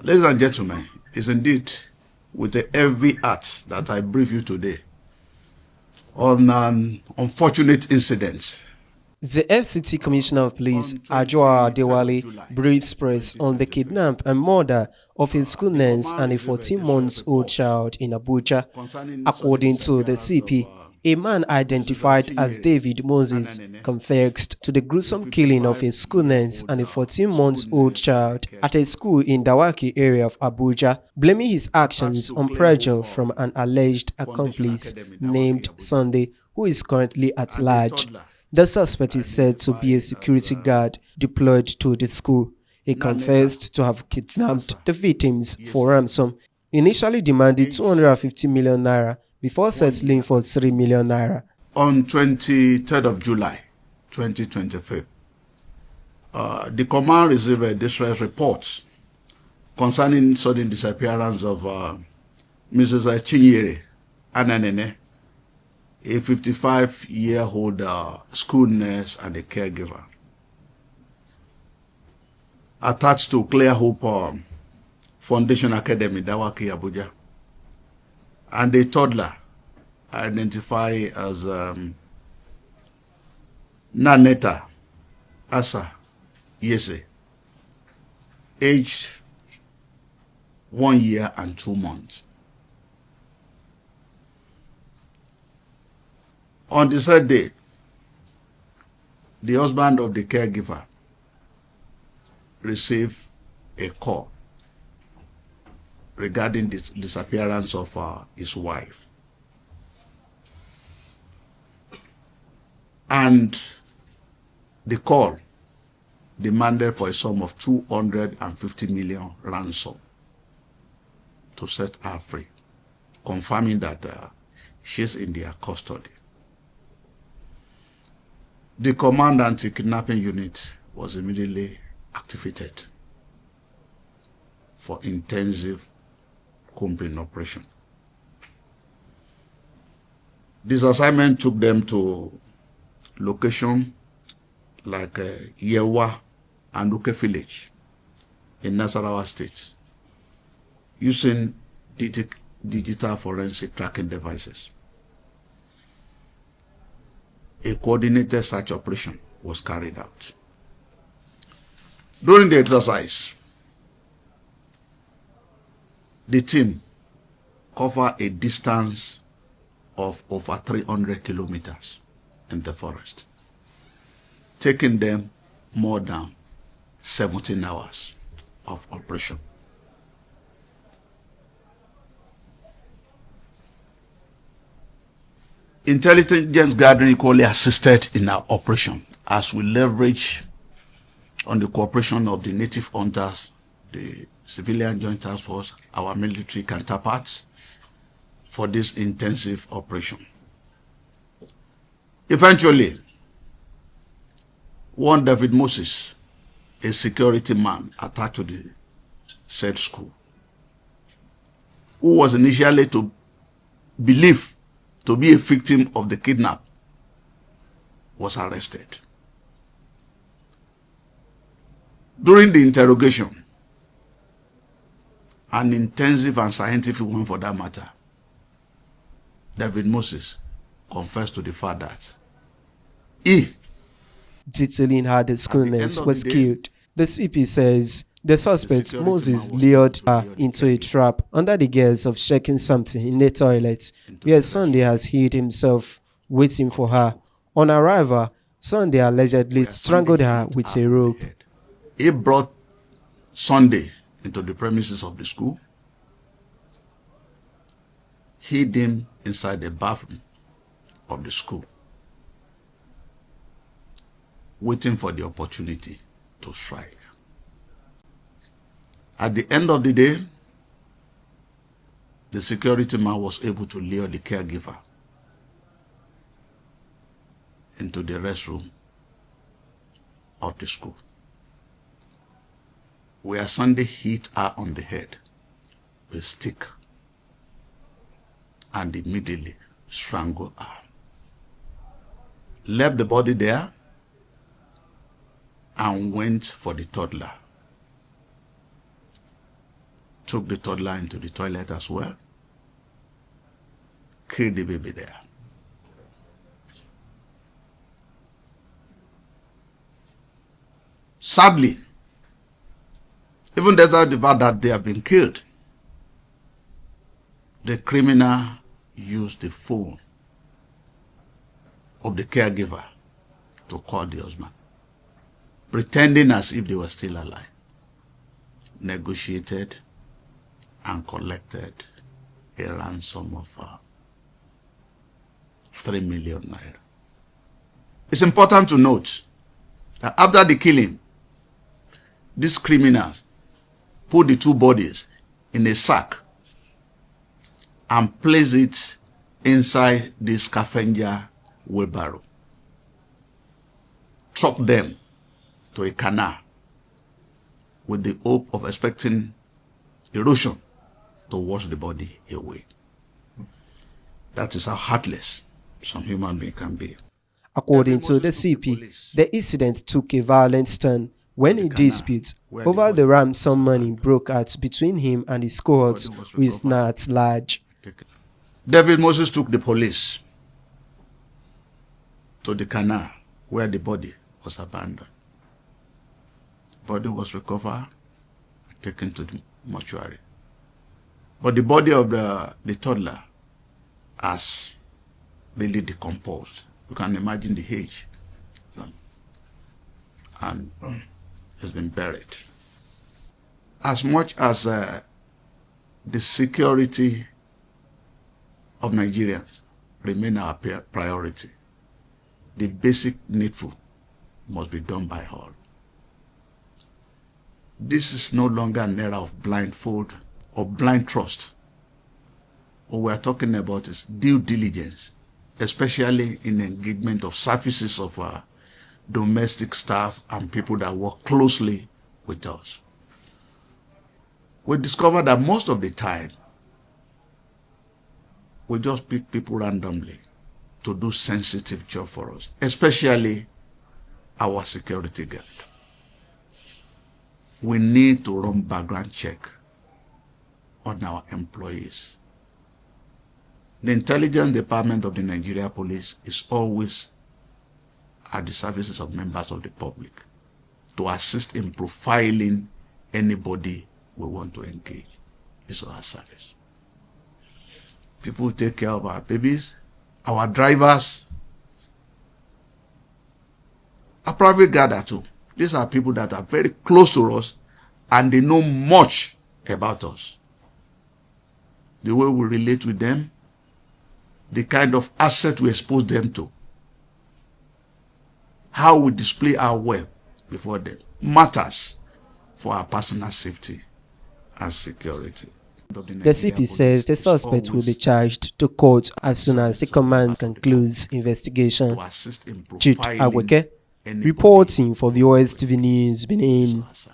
Ladies and gentlemen, it's indeed with a heavy heart that I brief you today on an unfortunate incident. The FCT Commissioner of Police, Ajoa Adewale, briefs press on the kidnap and murder of a school nurse and a 14-month-old child in Abuja. According to the CP, a man identified as David Moses confessed to the gruesome killing of a school nurse and a 14-month-old child at a school in Dawaki area of Abuja, blaming his actions on pressure from an alleged accomplice named Sunday, who is currently at large. The suspect is said to be a security guard deployed to the school. He confessed to have kidnapped the victims for ransom, initially demanded 250 million naira before settling for 3 million naira. On 23rd of July 2023, the command received a distress report concerning sudden disappearance of Mrs. Chinyere Ananene, a 55-year-old school nurse and a caregiver, attached to Clear Hope Foundation Academy, Dawaki, Abuja, and a toddler identified as Naneta Asa Yese, aged 1 year and 2 months. On the third day, the husband of the caregiver received a call regarding the disappearance of his wife. And the call demanded for a sum of 250 million ransom to set her free, confirming that she's in their custody. The command anti-kidnapping unit was immediately activated for intensive combing operation. This assignment took them to locations like Yewa and Uke village in Nasarawa State, using digital forensic tracking devices. A coordinated search operation was carried out. During the exercise, the team covered a distance of over 300 kilometers in the forest, taking them more than 17 hours of operation. Intelligence gathering equally assisted in our operation as we leverage on the cooperation of the native hunters, the civilian joint task force, our military counterparts for this intensive operation. Eventually, one David Moses, a security man attached to the said school, who was initially believed to be a victim of the kidnap, was arrested. During the interrogation, an intensive and scientific one for that matter, David Moses confessed to the fact that he, detailing how the school nurse was killed, the CP says the suspect Moses lured her into a trap under the guise of checking something in the toilet, where Sunday has hid himself waiting for her. On arrival, Sunday allegedly strangled her with a rope. He brought Sunday into the premises of the school, hid him inside the bathroom of the school, waiting for the opportunity to strike. At the end of the day, the security man was able to lure the caregiver into the restroom of the school, where Sunday hit her on the head with a stick and immediately strangled her. Left the body there and went for the toddler. took the toddler into the toilet as well, killed the baby there. Sadly, even despite the fact that they have been killed, the criminal used the phone of the caregiver to call the husband, pretending as if they were still alive, negotiated and collected a ransom of 3 million naira. It's important to note that after the killing, these criminals put the two bodies in a sack and place it inside the scavenger wheelbarrow, truck them to a canal with the hope of expecting erosion to wash the body away. That is how heartless some human being can be. According to the CP, the incident took a violent turn when a dispute over the ransom money broke out between him and his cohorts who is now at large. David Moses took the police to the canal where the body was abandoned. Body was recovered and taken to the mortuary. But the body of the toddler has really decomposed. You can imagine the age. And has been buried. As much as the security of Nigerians remain our priority, the basic needful must be done by all. This is no longer an era of blindfold or blind trust. What we are talking about is due diligence, especially in engagement of services of domestic staff and people that work closely with us. We discovered that most of the time, we just pick people randomly to do sensitive job for us, especially our security guard. We need to run background check on our employees. The intelligence department of the Nigeria Police is always at the services of members of the public to assist in profiling anybody we want to engage. It's our service. People take care of our babies, our drivers, a private guard too. These are people that are very close to us and they know much about us. The way we relate with them, the kind of asset we expose them to, how we display our wealth before them matters for our personal safety and security. The CP says the suspect will be charged to court as soon as the command concludes investigation. Jude Agweke, reporting for VOS TV News, Benin.